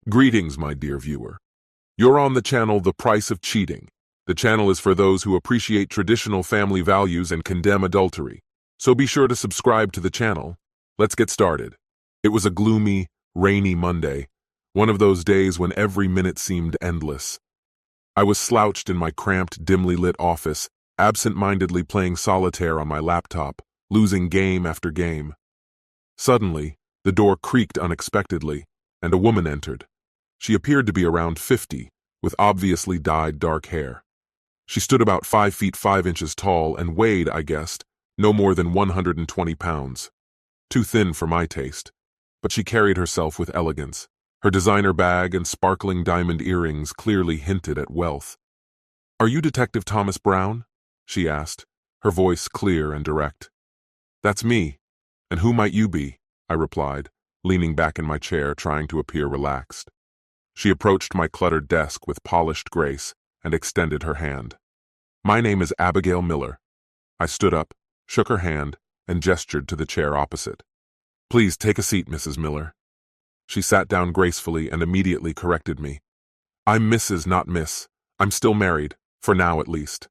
Greetings, my dear viewer. You're on the channel The Price of Cheating. The channel is for those who appreciate traditional family values and condemn adultery. So be sure to subscribe to the channel. Let's get started. It was a gloomy, rainy Monday, one of those days when every minute seemed endless. I was slouched in my cramped, dimly lit office, absent-mindedly playing solitaire on my laptop, losing game after game. Suddenly, the door creaked unexpectedly, and a woman entered. She appeared to be around 50, with obviously dyed dark hair. She stood about 5 feet 5 inches tall and weighed, I guessed, no more than 120 pounds. Too thin for my taste, but she carried herself with elegance. Her designer bag and sparkling diamond earrings clearly hinted at wealth. "Are you Detective Thomas Brown?" she asked, her voice clear and direct. "That's me. And who might you be?" I replied, leaning back in my chair, trying to appear relaxed. She approached my cluttered desk with polished grace and extended her hand. "My name is Abigail Miller." I stood up, shook her hand, and gestured to the chair opposite. "Please take a seat, Mrs. Miller." She sat down gracefully and immediately corrected me. "I'm Mrs., not Miss. I'm still married, for now at least.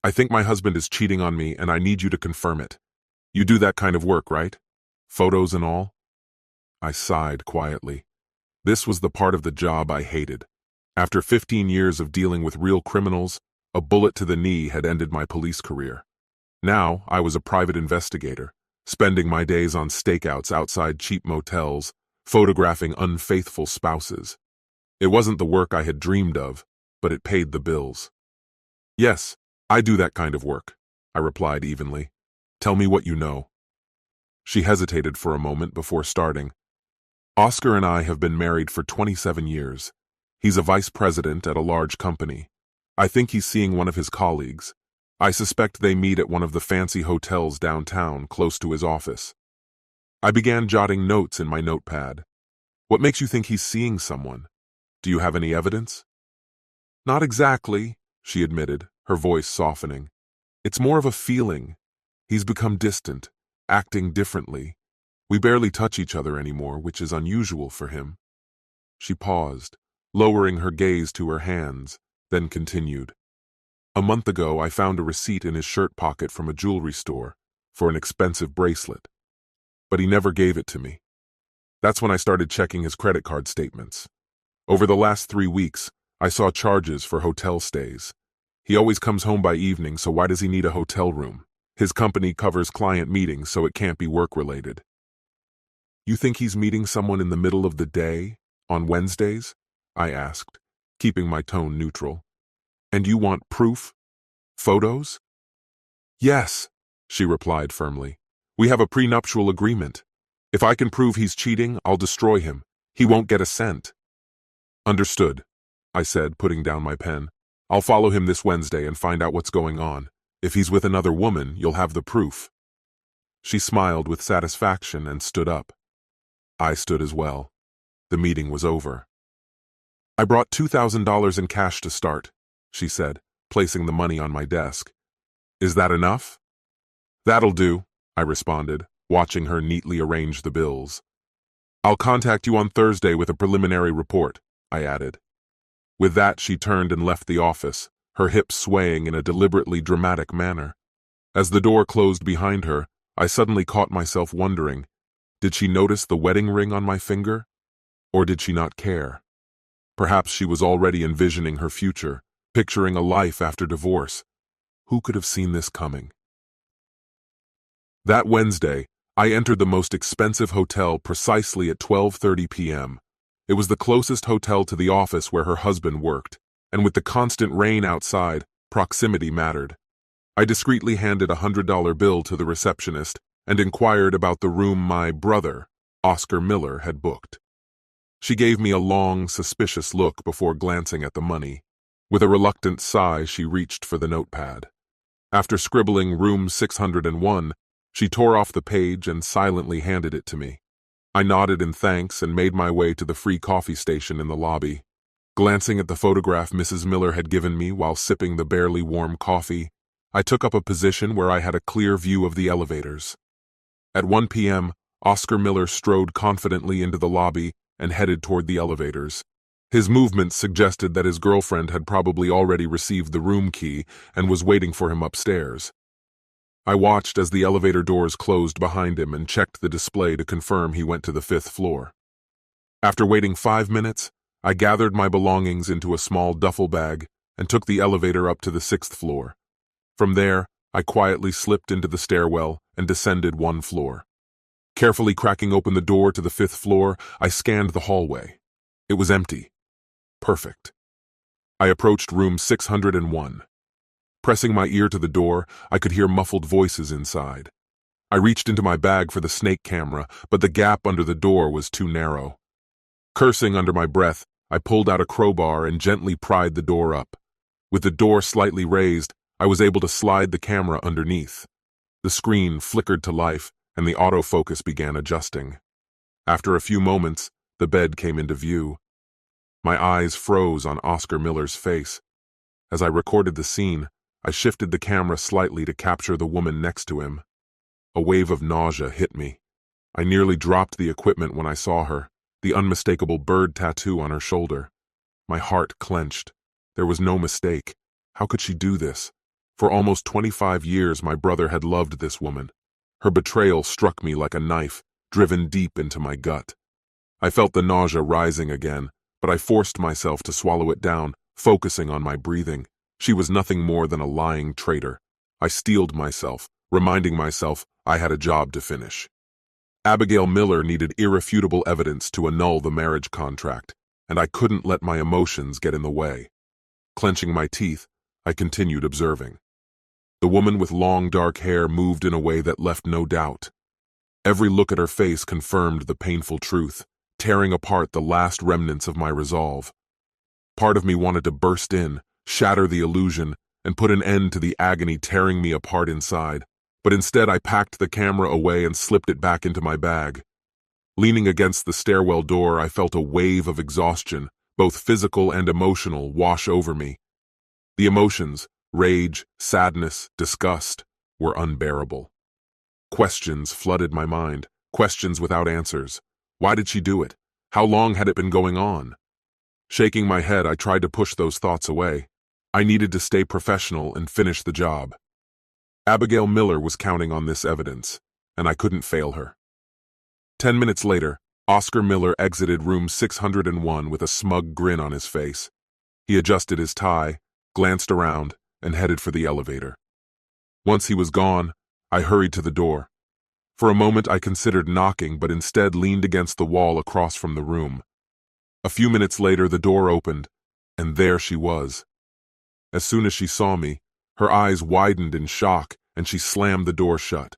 I think my husband is cheating on me and I need you to confirm it. You do that kind of work, right? Photos and all?" I sighed quietly. This was the part of the job I hated. After 15 years of dealing with real criminals, a bullet to the knee had ended my police career. Now I was a private investigator, spending my days on stakeouts outside cheap motels, photographing unfaithful spouses. It wasn't the work I had dreamed of, but it paid the bills. "Yes, I do that kind of work," I replied evenly. "Tell me what you know." She hesitated for a moment before starting. "Oscar and I have been married for 27 years. He's a vice president at a large company. I think he's seeing one of his colleagues. I suspect they meet at one of the fancy hotels downtown, close to his office." I began jotting notes in my notepad. "What makes you think he's seeing someone? Do you have any evidence?" "Not exactly," she admitted, her voice softening. "It's more of a feeling. He's become distant, acting differently. We barely touch each other anymore, which is unusual for him." She paused, lowering her gaze to her hands, then continued. "A month ago, I found a receipt in his shirt pocket from a jewelry store for an expensive bracelet, but he never gave it to me. That's when I started checking his credit card statements. Over the last 3 weeks, I saw charges for hotel stays. He always comes home by evening, so why does he need a hotel room? His company covers client meetings, so it can't be work-related." "You think he's meeting someone in the middle of the day, on Wednesdays?" I asked, keeping my tone neutral. "And you want proof? Photos?" "Yes," she replied firmly. "We have a prenuptial agreement. If I can prove he's cheating, I'll destroy him. He won't get a cent." "Understood," I said, putting down my pen. "I'll follow him this Wednesday and find out what's going on. If he's with another woman, you'll have the proof." She smiled with satisfaction and stood up. I stood as well. The meeting was over. "I brought $2,000 in cash to start," she said, placing the money on my desk. "Is that enough?" "That'll do," I responded, watching her neatly arrange the bills. "I'll contact you on Thursday with a preliminary report," I added. With that, she turned and left the office, her hips swaying in a deliberately dramatic manner. As the door closed behind her, I suddenly caught myself wondering, did she notice the wedding ring on my finger? Or did she not care? Perhaps she was already envisioning her future, picturing a life after divorce. Who could have seen this coming? That Wednesday, I entered the most expensive hotel precisely at 12:30 p.m. It was the closest hotel to the office where her husband worked, and with the constant rain outside, proximity mattered. I discreetly handed a $100 bill to the receptionist and inquired about the room my brother, Oscar Miller, had booked. She gave me a long, suspicious look before glancing at the money. With a reluctant sigh, she reached for the notepad. After scribbling room 601, she tore off the page and silently handed it to me. I nodded in thanks and made my way to the free coffee station in the lobby. Glancing at the photograph Mrs. Miller had given me while sipping the barely warm coffee, I took up a position where I had a clear view of the elevators. At 1 p.m., Oscar Miller strode confidently into the lobby and headed toward the elevators, His movements suggested that his girlfriend had probably already received the room key and was waiting for him upstairs. I watched as the elevator doors closed behind him and checked the display to confirm he went to the 5th floor. After waiting 5 minutes, I gathered my belongings into a small duffel bag and took the elevator up to the 6th floor. From there, I quietly slipped into the stairwell and descended 1 floor. Carefully cracking open the door to the 5th floor, I scanned the hallway. It was empty. Perfect. I approached room 601. Pressing my ear to the door, I could hear muffled voices inside. I reached into my bag for the snake camera, but the gap under the door was too narrow. Cursing under my breath, I pulled out a crowbar and gently pried the door up. With the door slightly raised, I was able to slide the camera underneath. The screen flickered to life, and the autofocus began adjusting. After a few moments, the bed came into view. My eyes froze on Oscar Miller's face. As I recorded the scene, I shifted the camera slightly to capture the woman next to him. A wave of nausea hit me. I nearly dropped the equipment when I saw her, the unmistakable bird tattoo on her shoulder. My heart clenched. There was no mistake. How could she do this? For almost 25 years, my brother had loved this woman. Her betrayal struck me like a knife, driven deep into my gut. I felt the nausea rising again, but I forced myself to swallow it down, focusing on my breathing. She was nothing more than a lying traitor. I steeled myself, reminding myself I had a job to finish. Abigail Miller needed irrefutable evidence to annul the marriage contract, and I couldn't let my emotions get in the way. Clenching my teeth, I continued observing. The woman with long dark hair moved in a way that left no doubt. Every look at her face confirmed the painful truth, tearing apart the last remnants of my resolve. Part of me wanted to burst in, shatter the illusion, and put an end to the agony tearing me apart inside, but instead I packed the camera away and slipped it back into my bag. Leaning against the stairwell door, I felt a wave of exhaustion, both physical and emotional, wash over me. The emotions, rage, sadness, disgust, were unbearable. Questions flooded my mind, questions without answers. Why did she do it? How long had it been going on? Shaking my head, I tried to push those thoughts away. I needed to stay professional and finish the job. Abigail Miller was counting on this evidence, and I couldn't fail her. 10 minutes later, Oscar Miller exited room 601 with a smug grin on his face. He adjusted his tie, glanced around, and headed for the elevator. Once he was gone, I hurried to the door. For a moment I considered knocking, but instead leaned against the wall across from the room. A few minutes later the door opened, and there she was. As soon as she saw me, her eyes widened in shock, and she slammed the door shut.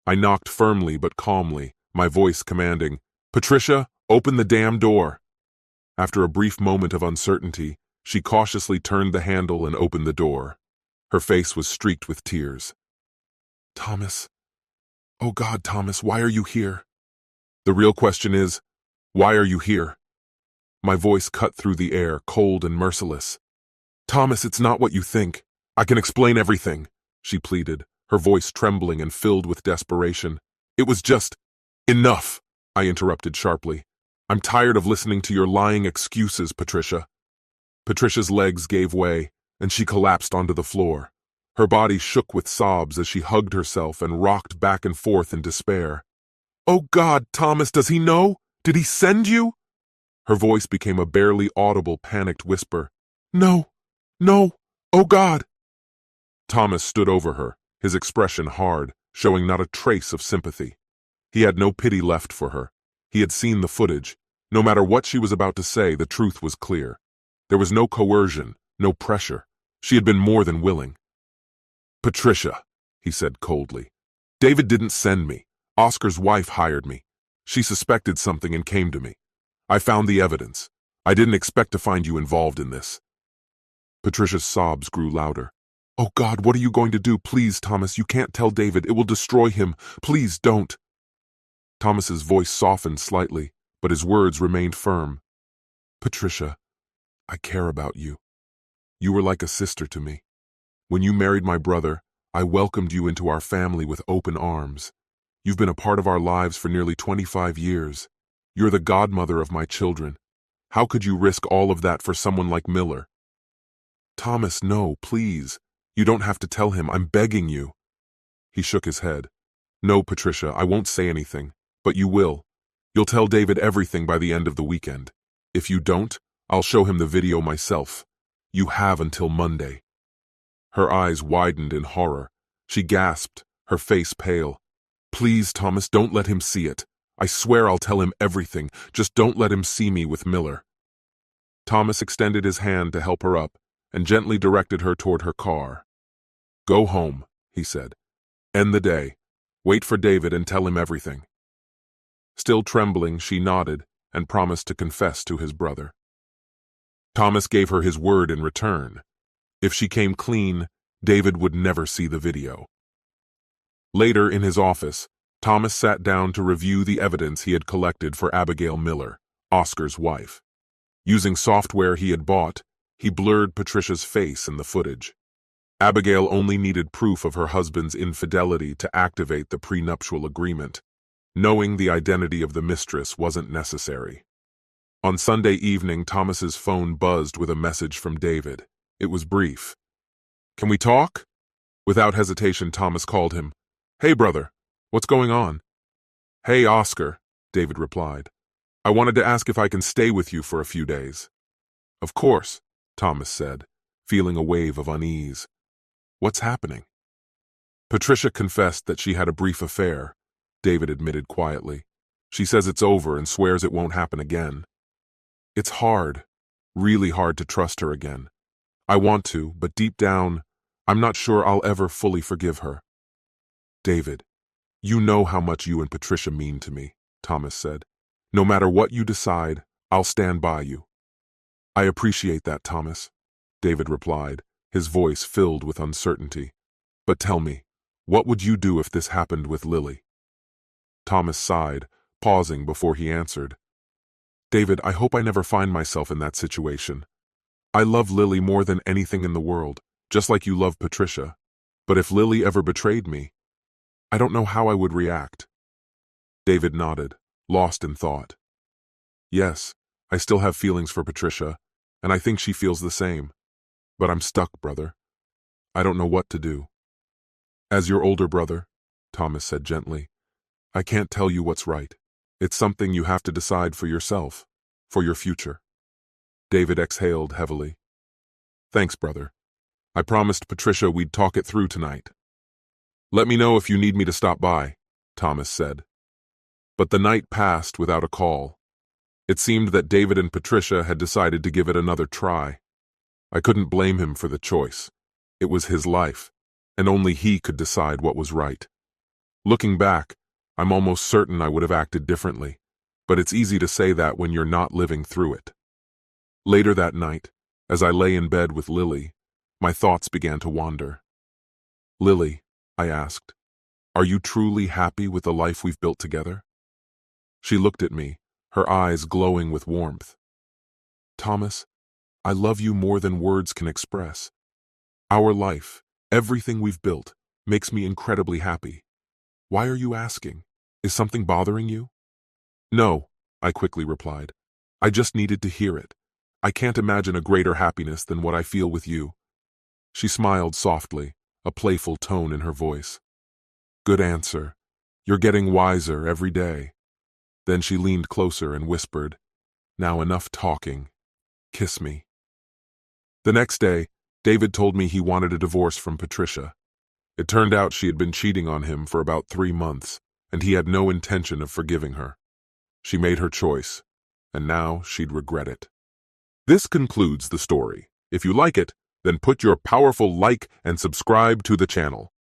I knocked firmly but calmly, my voice commanding, "Patricia, open the damn door!" After a brief moment of uncertainty, she cautiously turned the handle and opened the door. Her face was streaked with tears. "Thomas. Oh God, Thomas, why are you here?" "The real question is, why are you here?" My voice cut through the air, cold and merciless. "Thomas, it's not what you think. I can explain everything," she pleaded, her voice trembling and filled with desperation. "It was just enough," I interrupted sharply. "I'm tired of listening to your lying excuses, Patricia." Patricia's legs gave way, and she collapsed onto the floor. Her body shook with sobs as she hugged herself and rocked back and forth in despair. "Oh God, Thomas, does he know? Did he send you?" Her voice became a barely audible, panicked whisper. "No, no, oh God." Thomas stood over her, his expression hard, showing not a trace of sympathy. He had no pity left for her. He had seen the footage. No matter what she was about to say, the truth was clear. There was no coercion, no pressure. She had been more than willing. "Patricia," he said coldly, "David didn't send me. Oscar's wife hired me. She suspected something and came to me. I found the evidence. I didn't expect to find you involved in this." Patricia's sobs grew louder. "Oh God, what are you going to do? Please, Thomas, you can't tell David. It will destroy him. Please don't." Thomas's voice softened slightly, but his words remained firm. "Patricia, I care about you. You were like a sister to me. When you married my brother, I welcomed you into our family with open arms. You've been a part of our lives for nearly 25 years. You're the godmother of my children. How could you risk all of that for someone like Miller? Thomas, no, please. You don't have to tell him. I'm begging you. He shook his head. No, Patricia, I won't say anything. But you will. You'll tell David everything by the end of the weekend. If you don't, I'll show him the video myself. You have until Monday. Her eyes widened in horror. She gasped, her face pale. Please, Thomas, don't let him see it. I swear I'll tell him everything. Just don't let him see me with Miller. Thomas extended his hand to help her up and gently directed her toward her car. Go home, he said. End the day. Wait for David and tell him everything. Still trembling, she nodded and promised to confess to his brother. Thomas gave her his word in return. If she came clean, David would never see the video. Later in his office, Thomas sat down to review the evidence he had collected for Abigail Miller, Oscar's wife. Using software he had bought, he blurred Patricia's face in the footage. Abigail only needed proof of her husband's infidelity to activate the prenuptial agreement. Knowing the identity of the mistress wasn't necessary. On Sunday evening, Thomas's phone buzzed with a message from David. It was brief. Can we talk? Without hesitation, Thomas called him. Hey, brother. What's going on? Hey, Oscar, David replied. I wanted to ask if I can stay with you for a few days. Of course, Thomas said, feeling a wave of unease. What's happening? Patricia confessed that she had a brief affair, David admitted quietly. She says it's over and swears it won't happen again. It's hard, really hard to trust her again. I want to, but deep down, I'm not sure I'll ever fully forgive her. David, you know how much you and Patricia mean to me, Thomas said. No matter what you decide, I'll stand by you. I appreciate that, Thomas, David replied, his voice filled with uncertainty. But tell me, what would you do if this happened with Lily? Thomas sighed, pausing before he answered. David, I hope I never find myself in that situation. I love Lily more than anything in the world, just like you love Patricia. But if Lily ever betrayed me, I don't know how I would react. David nodded, lost in thought. Yes, I still have feelings for Patricia, and I think she feels the same. But I'm stuck, brother. I don't know what to do. As your older brother, Thomas said gently, I can't tell you what's right. It's something you have to decide for yourself, for your future. David exhaled heavily. Thanks, brother. I promised Patricia we'd talk it through tonight. Let me know if you need me to stop by, Thomas said. But the night passed without a call. It seemed that David and Patricia had decided to give it another try. I couldn't blame him for the choice. It was his life, and only he could decide what was right. Looking back, I'm almost certain I would have acted differently, but it's easy to say that when you're not living through it. Later that night, as I lay in bed with Lily, my thoughts began to wander. Lily, I asked, are you truly happy with the life we've built together? She looked at me, her eyes glowing with warmth. Thomas, I love you more than words can express. Our life, everything we've built, makes me incredibly happy. Why are you asking? Is something bothering you? No, I quickly replied. I just needed to hear it. I can't imagine a greater happiness than what I feel with you. She smiled softly, a playful tone in her voice. Good answer. You're getting wiser every day. Then she leaned closer and whispered, Now enough talking. Kiss me. The next day, David told me he wanted a divorce from Patricia. It turned out she had been cheating on him for about 3 months, and he had no intention of forgiving her. She made her choice, and now she'd regret it. This concludes the story. If you like it, then put your powerful like and subscribe to the channel.